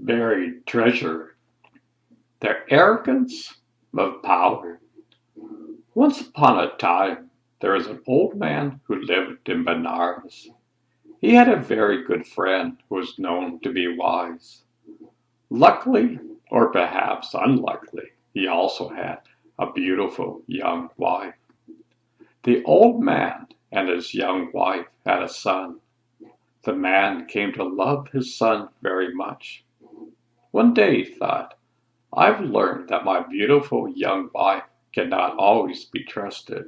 Buried treasure. The arrogance of power. Once upon a time, there was an old man who lived in Benares. He had a very good friend who was known to be wise. Luckily, or perhaps unluckily, he also had a beautiful young wife. The old man and his young wife had a son. The man came to love his son very much. One day he thought, I've learned that my beautiful young wife cannot always be trusted.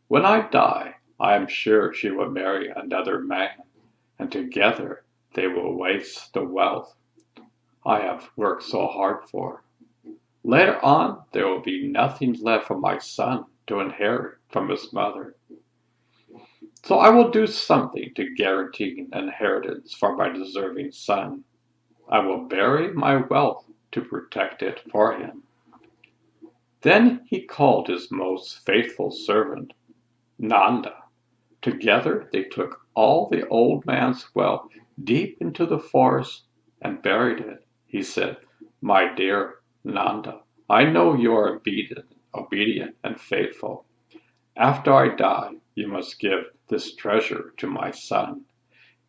When I die, I am sure she will marry another man, and together they will waste the wealth I have worked so hard for. Later on, there will be nothing left for my son to inherit from his mother. So I will do something to guarantee an inheritance for my deserving son. I will bury my wealth to protect it for him. Then he called his most faithful servant, Nanda. Together they took all the old man's wealth deep into the forest and buried it. He said, My dear Nanda, I know you are obedient and faithful. After I die, you must give this treasure to my son.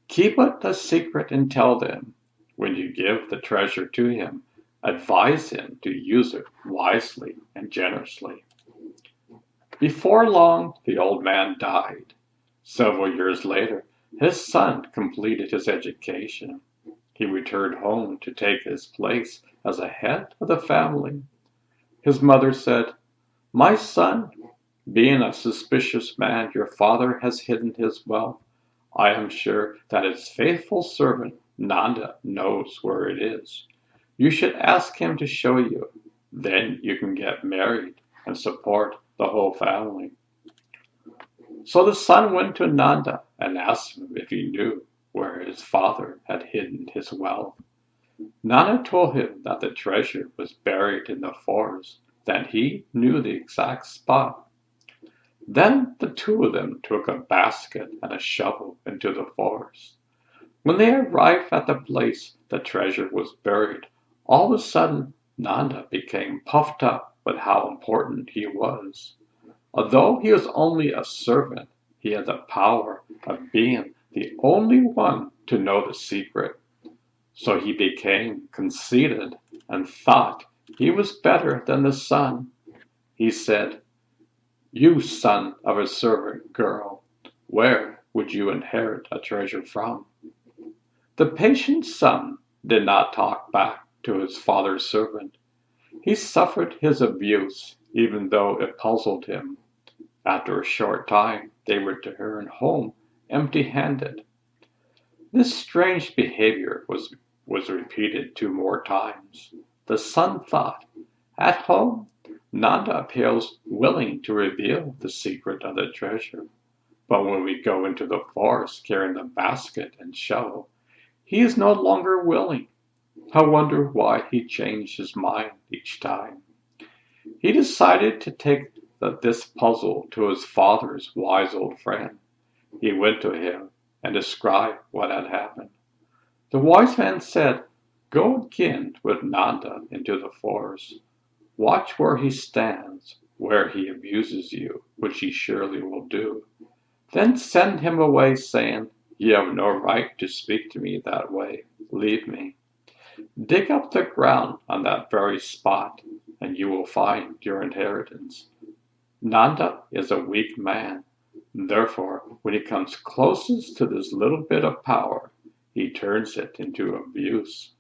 Keep it a secret and tell them, when you give the treasure to him, advise him to use it wisely and generously. Before long, the old man died. Several years later, his son completed his education. He returned home to take his place as a head of the family. His mother said, My son, being a suspicious man, your father has hidden his wealth. I am sure that his faithful servant, Nanda, knows where it is. You should ask him to show you. Then you can get married and support the whole family. So the son went to Nanda and asked him if he knew where his father had hidden his wealth. Nanda told him that the treasure was buried in the forest, that he knew the exact spot. Then the two of them took a basket and a shovel into the forest. When they arrived at the place the treasure was buried, all of a sudden Nanda became puffed up with how important he was. Although he was only a servant, he had the power of being the only one to know the secret. So he became conceited and thought he was better than the son. He said, You son of a servant girl, where would you inherit a treasure from? The patient son did not talk back to his father's servant. He suffered his abuse, even though it puzzled him. After a short time, they returned home empty-handed. This strange behavior was repeated 2 more times. The son thought, At home, Nanda appears willing to reveal the secret of the treasure. But when we go into the forest carrying the basket and shovel, he is no longer willing. I wonder why he changed his mind each time. He decided to take this puzzle to his father's wise old friend. He went to him and described what had happened. The wise man said, Go again with Nanda into the forest. Watch where he stands, where he abuses you, which he surely will do. Then send him away, saying, You have no right to speak to me that way. Leave me. Dig up the ground on that very spot, and you will find your inheritance. Nanda is a weak man. Therefore, when he comes closest to this little bit of power, he turns it into abuse.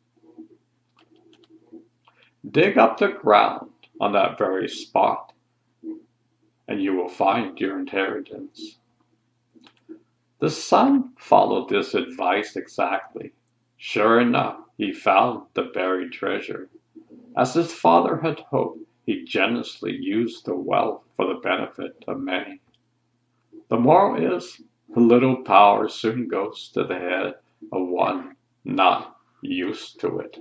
Dig up the ground on that very spot, and you will find your inheritance. The son followed this advice exactly. Sure enough, he found the buried treasure. As his father had hoped, he generously used the wealth for the benefit of many. The moral is, a little power soon goes to the head of one not used to it.